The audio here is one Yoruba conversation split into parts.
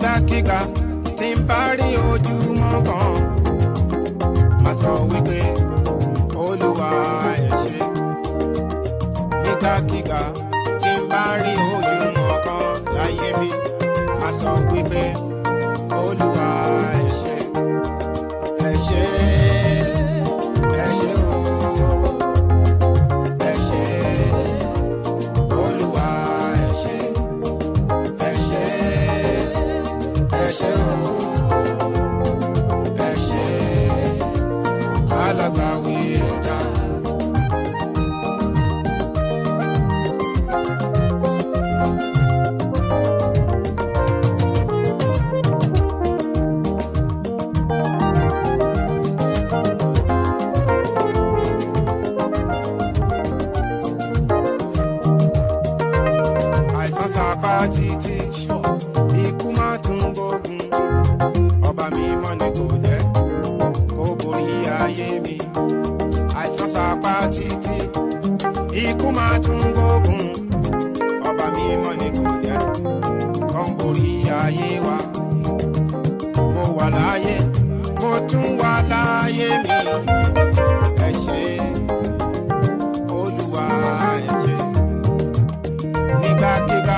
nígbàkigbà tí n bá rí ojúmọ́ kan máa sọ wípé Olúwa ẹ ṣé. Nígbàkigbà tí n bá rí ojúmọ́ kan láyé mi máa sọ wípé Olúwa ẹ ṣé. Ẹ ṣé, ẹ ṣé o, ẹ ṣé Olúwa ẹ ṣé. Ẹ ṣé, ẹ ṣé o, ẹ ṣé alágbàwí ẹ̀dá. Àìsàn sábà títí ikú má tún gbógun, ọba mímọ́ ni kò jẹ́ kó borí ayé mi. Àìsàn sábà títí ikú má tún gbógun, ọba mímọ́ ni kò jẹ́ kó borí ayé wa. Mo wà láyé, mo tún wà láyé mi. Ẹ ṣé Olúwa ẹ ṣé. Nígbàkigbà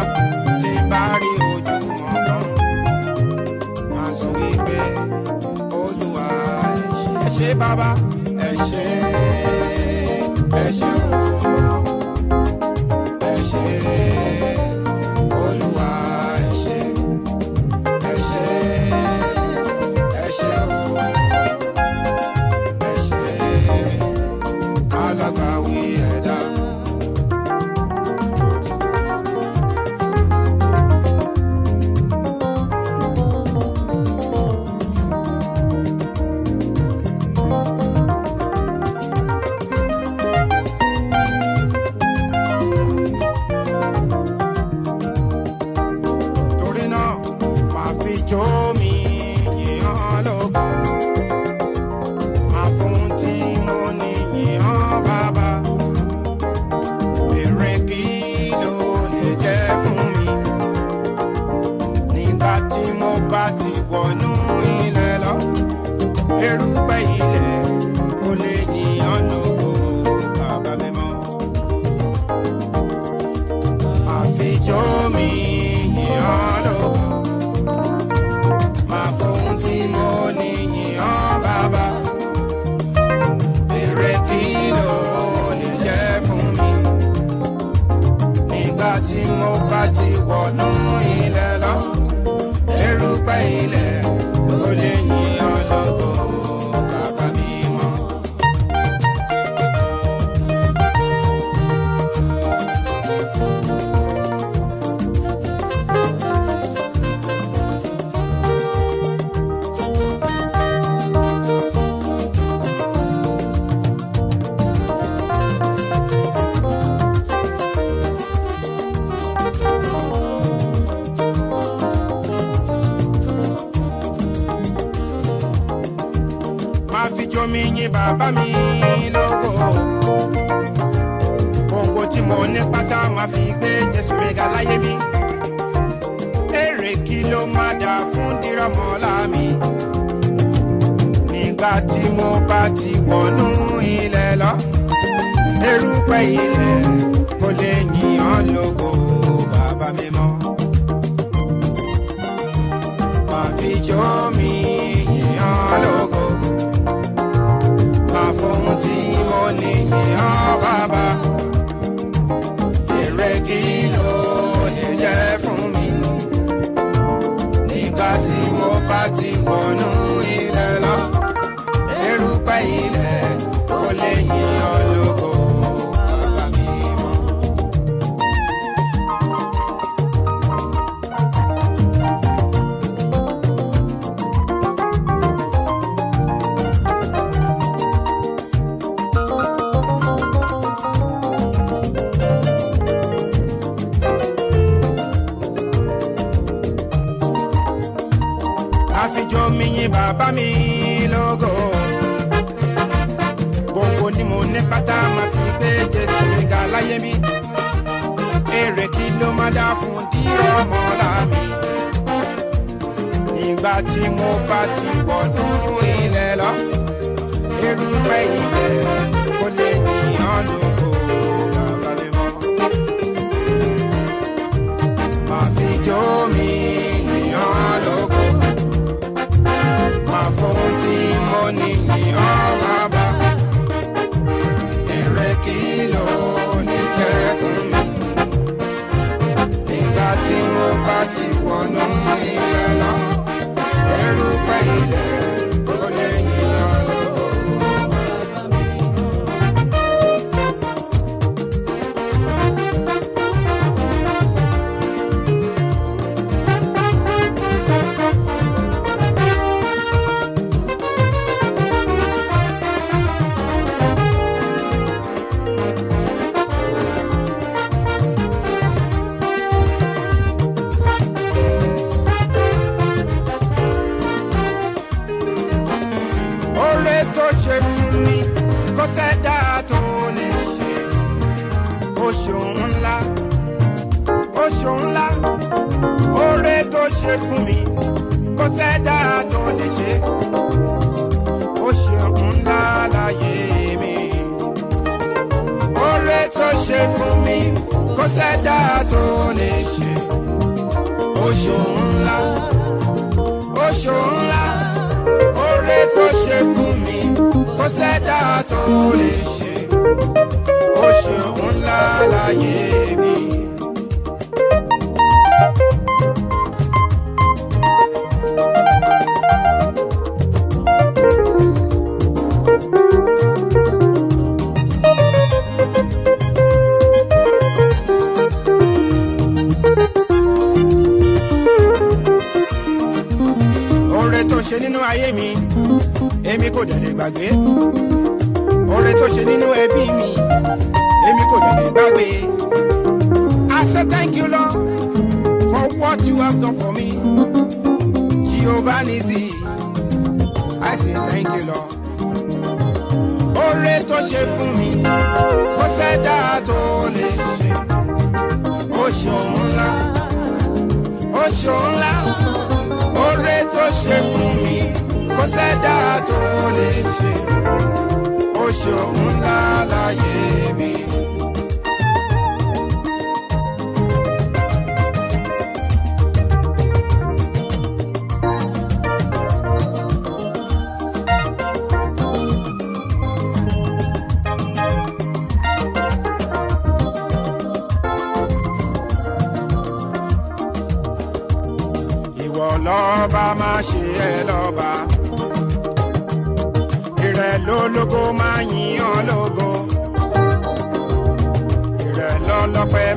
tí n bá rí ojúmọ́ kan máa sọ wípé Olúwa ẹ ṣé. Ẹ ṣé bàbá, ẹ ṣé, ẹ ṣé o, ẹ ṣé Olúwa ẹ ṣé. Ẹ ṣé, ẹ ṣé o, ẹ ṣé alágbàwí ẹ̀dá. Torí náà máa fi jó mi yìn ọ́ lógo, máa fún tí mo ní yìn ọ́ bàbá. Èrè kí ló lè jẹ́ fún mi nígbà tí mo bá ti wọnú ilẹ̀ lọ. Erùpẹ̀ ilẹ̀ kò lè yìn ọ́ lógo, bàbá mímọ́. Máa fi jó mi yìn ọ́ lógo, máa fún tí mo ní yìn ọ́ bàbá. Èrè kí ló lè jẹ́ fún mi nígbà tí mo bá ti wọnú ilẹ̀ lọ. Erùpẹ̀ ilẹ̀ kò lè yìn ọ́ lógo, bàbá mímọ́. Máa fi jó mi yìn bàbá mi lógo, gbogbo tí mo ní pátá máa fi gbé Jésù mi ga láyé mi. Èrè kí ló máa dà fún dírọ̀mọ́lá mi nígbà tí mo bá ti wọnú ilẹ̀ lọ. Erùpẹ̀ ilẹ̀ kò lè yìn ọ́ lógo, bàbá mímọ́. Máa fi jó mi yìn ọ́ lógo, máa fún tí mo ní yìn ọ́ bàbá. Èrè kí ló lè jẹ́ fún mi nígbà tí mo bá ti wọnú ilẹ̀ lọ. Erùpẹ̀ ilẹ̀ kò lè yìn ọ́ lógo, bàbá mímọ́. Àfijọ́ mi yìn bàbá mi lógo, gbogbo tí mo ní pátá máa fi gbé Jésù mi ga láyé mi. Èrè kí ló máa dá fún dírọ̀mọ́lá mi nígbà tí mo bá ti wọnú ilẹ̀ lọ erùpẹ̀ ilẹ̀ kò lè yíyan lógo bàbá mi mọ́. Máa fi jó mi yíyan lógo, máa fún tí mo ní yíyan bàbá. Èrè kí ló ní jẹ́ fún mi nígbà tí mo bá ti wọnú ilẹ̀ lọ erùpẹ̀ ilẹ̀ kò lè yíyan lógo bàbá mi. Oore tó ṣe fún mi kò sẹ́dá tó lè ṣe. Ó ṣeun ńlá, ó ṣeun ńlá. Oore tó ṣe fún mi kò sẹ́dá tó lè ṣe. Ó ṣeun ńlá láyé mi. Oore tó ṣe fún mi kò sẹ́dá tó lè ṣe. Ó ṣeun ńlá, ó ṣeun ńlá. Oore tó ṣe fún mi kò sẹ́dá tó lè ṣe. Ó ṣeun ńlá láyé mi. Oore tó ṣe nínú ayé mi èmi kò dẹ̀ lè gbàgbé. Oore tó ṣe nínú ẹbí mi èmi kò dẹ̀ lè gbàgbé. I say thank you Lord for what you have done for me. Jehovah Nissi, I say thank you Lord. Oore tó ṣe fún mi kò sẹ́dá tó lè ṣe. Ó ṣeun ńlá, ó ṣeun ńlá. Oore tó ṣe fún mi kò sẹ́dá tó lè ṣe. Ó ṣeun ńlá láyé mi. Ìwọ lọ́ba máa ṣe ẹ́ lọ́ba. Ìrẹ̀ lólógo máa yìn ọ́ lógo. Ìrẹ̀ lọ́lọ́pẹ́